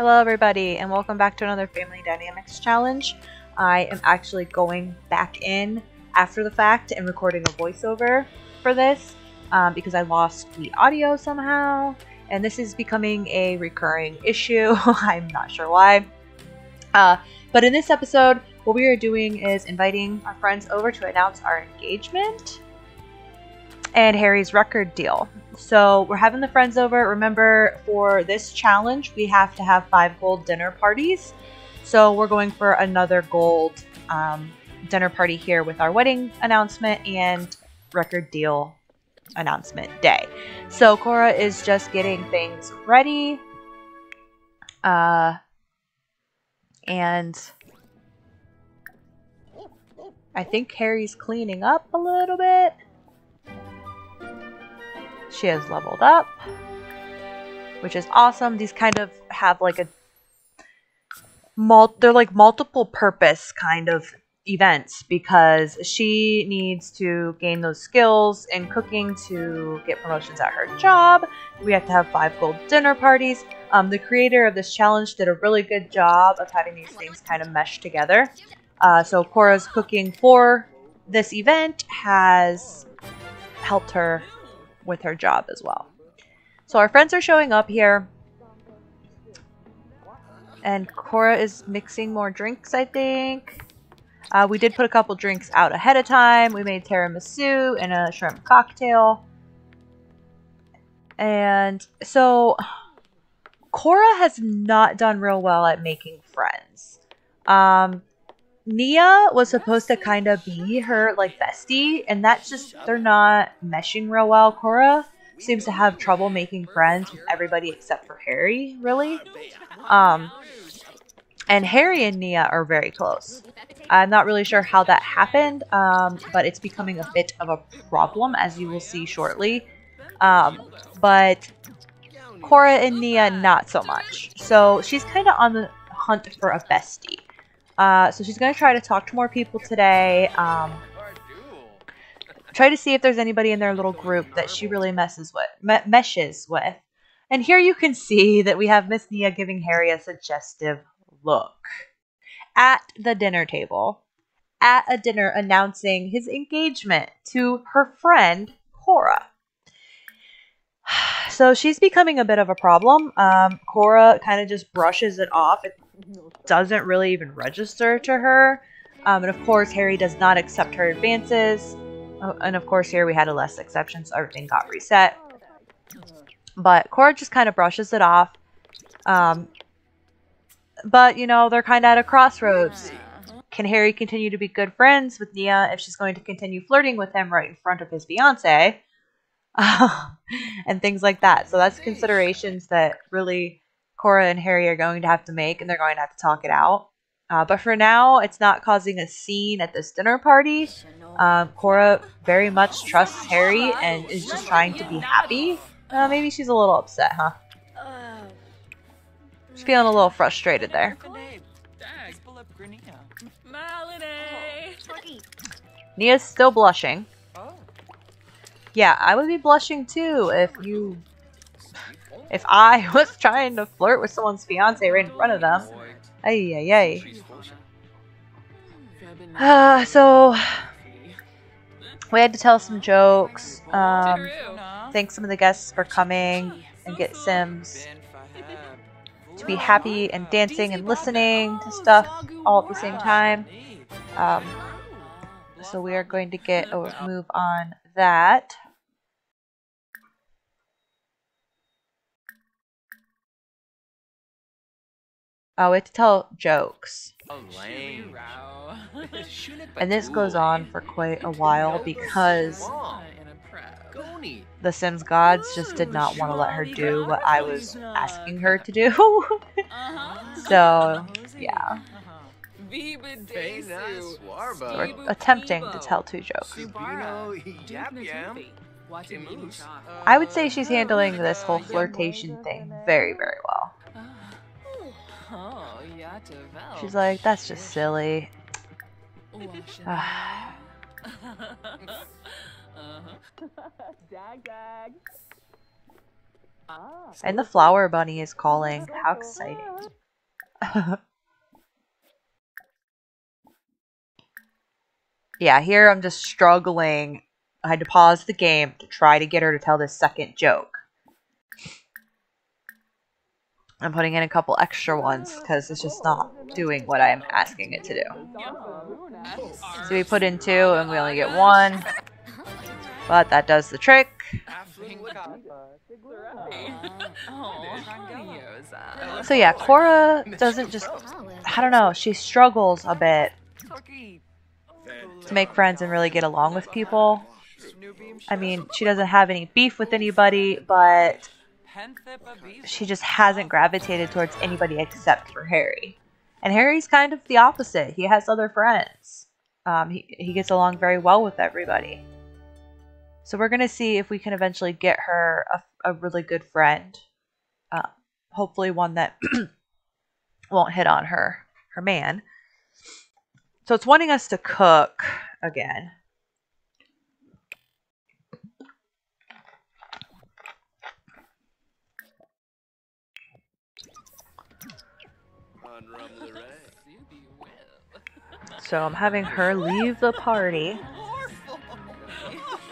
Hello everybody and welcome back to another Family Dynamics challenge. I am actually going back in after the fact and recording a voiceover for this because I lost the audio somehow, and this is becoming a recurring issue. I'm not sure why. But in this episode, what we are doing is inviting our friends over to announce our engagement and Harry's record deal. So we're having the friends over. Remember, for this challenge, we have to have 5 gold dinner parties. So we're going for another gold dinner party here with our wedding announcement and record deal announcement day. So Cora is just getting things ready. And I think Harry's cleaning up a little bit. She has leveled up, which is awesome. These kind of have like they're like multiple purpose kind of events because she needs to gain those skills in cooking to get promotions at her job. We have to have 5 gold dinner parties. The creator of this challenge did a really good job of having these things kind of mesh together. So Cora's cooking for this event has helped her with her job as well. So our friends are showing up here, and Cora is mixing more drinks, I think. We did put a couple drinks out ahead of time. We made tiramisu and a shrimp cocktail. And so Cora has not done real well at making friends. Nia was supposed to kind of be her like bestie, and that's just, they're not meshing real well. Cora seems to have trouble making friends with everybody except for Harry, really. And Harry and Nia are very close. I'm not really sure how that happened, but it's becoming a bit of a problem, as you will see shortly. But Cora and Nia, not so much. So she's kind of on the hunt for a bestie. So she's going to try to talk to more people today. Try to see if there's anybody in their little group that she really meshes with. And here you can see that we have Miss Nia giving Harry a suggestive look at the dinner table, at a dinner announcing his engagement to her friend Cora. So she's becoming a bit of a problem. Cora kind of just brushes it off. It doesn't really even register to her. And of course, Harry does not accept her advances. Oh, and of course, here we had a less exception, so everything got reset. But Cora just kind of brushes it off. But, you know, they're kind of at a crossroads. Can Harry continue to be good friends with Nia if she's going to continue flirting with him right in front of his fiancé? And things like that. So that's considerations that really Cora and Harry are going to have to make, and they're going to have to talk it out. But for now, it's not causing a scene at this dinner party. Cora very much trusts Harry and is just trying to be happy. Maybe she's a little upset, huh? She's feeling a little frustrated there. Nia's still blushing. Yeah, I would be blushing too if I was trying to flirt with someone's fiance right in front of them. Ay, ay, ay. So we had to tell some jokes. Thank some of the guests for coming and get Sims to be happy and dancing and listening to stuff all at the same time. So we are going to move on that. Oh, we have to tell jokes. And this goes on for quite a while because the Sims gods just did not want to let her do what I was asking her to do. So, yeah. We're attempting to tell 2 jokes. I would say she's handling this whole flirtation thing very, very well. She's like, that's just silly. And the flower bunny is calling. How exciting. Yeah, here I'm just struggling. I had to pause the game to try to get her to tell this second joke. I'm putting in a couple extra ones because it's just not doing what I'm asking it to do. So we put in 2 and we only get 1. But that does the trick. So yeah, Cora doesn't just... I don't know, she struggles a bit to make friends and really get along with people. I mean, she doesn't have any beef with anybody, but she just hasn't gravitated towards anybody except for Harry. And Harry's kind of the opposite. He has other friends. He gets along very well with everybody. So we're going to see if we can eventually get her a really good friend. Hopefully one that won't hit on her man. So it's wanting us to cook again. So I'm having her leave the party.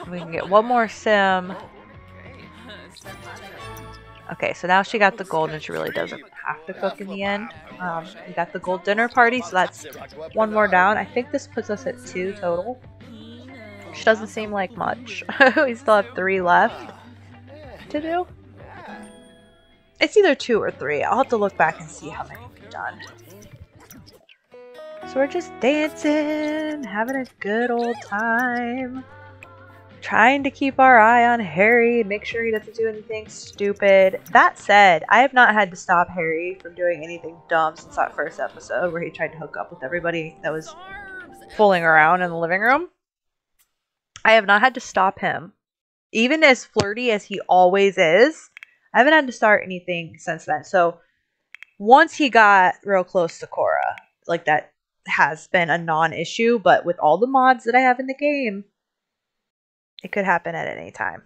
We can get one more sim. Okay, so now she got the gold and she really doesn't have to cook in the end. We got the gold dinner party, so that's 1 more down. I think this puts us at 2 total, which doesn't seem like much. We still have 3 left to do. It's either 2 or 3. I'll have to look back and see how many we've done. So we're just dancing, having a good old time. Trying to keep our eye on Harry, make sure he doesn't do anything stupid. That said, I have not had to stop Harry from doing anything dumb since that first episode where he tried to hook up with everybody that was fooling around in the living room. I have not had to stop him. Even as flirty as he always is, I haven't had to start anything since then. So once he got real close to Cora, like that has been a non-issue, but with all the mods that I have in the game, it could happen at any time.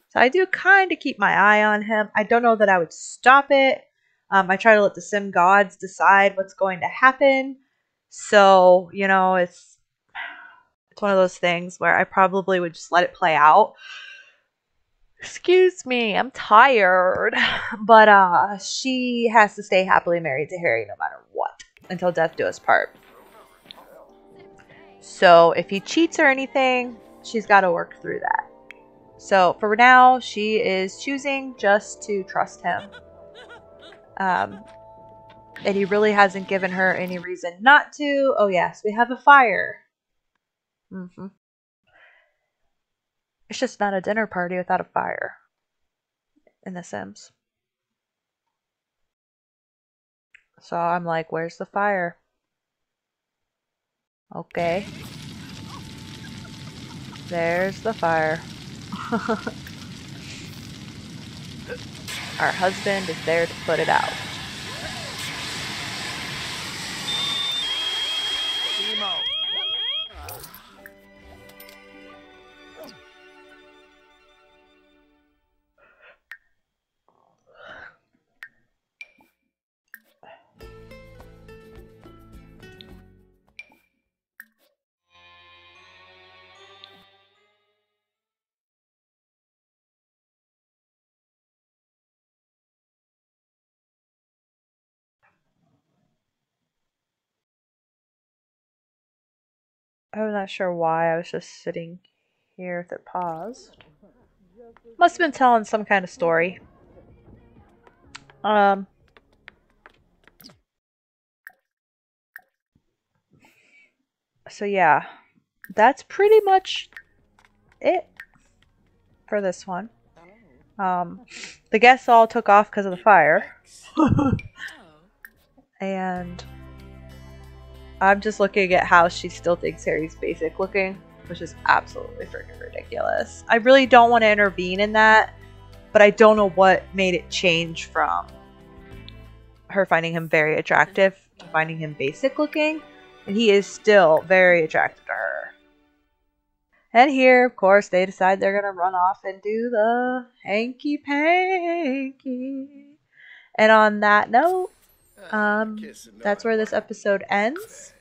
So I do kind of keep my eye on him. I don't know that I would stop it. I try to let the sim gods decide what's going to happen. So, you know, it's one of those things where I probably would just let it play out. Excuse me, I'm tired. But she has to stay happily married to Harry no matter what, until death do us part. So if he cheats or anything, she's got to work through that. So for now, she is choosing just to trust him. And he really hasn't given her any reason not to. Oh yes, we have a fire. It's just not a dinner party without a fire in The Sims. So I'm like, where's the fire? Okay. There's the fire. Our husband is there to put it out. I'm not sure why. I was just sitting here with it paused. Must have been telling some kind of story. So yeah, that's pretty much it for this one. The guests all took off because of the fire. And I'm just looking at how she still thinks Harry's basic looking, which is absolutely freaking ridiculous. I really don't want to intervene in that, but I don't know what made it change from her finding him very attractive to finding him basic looking, and he is still very attractive to her. And here, of course, they decide they're going to run off and do the hanky panky. And on that note, that's where this episode ends.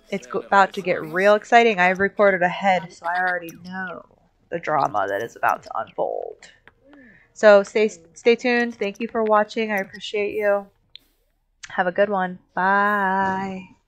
It's about to get real exciting. I've recorded ahead, so I already know the drama that is about to unfold. So stay tuned. Thank you for watching. I appreciate you. Have a good one. Bye.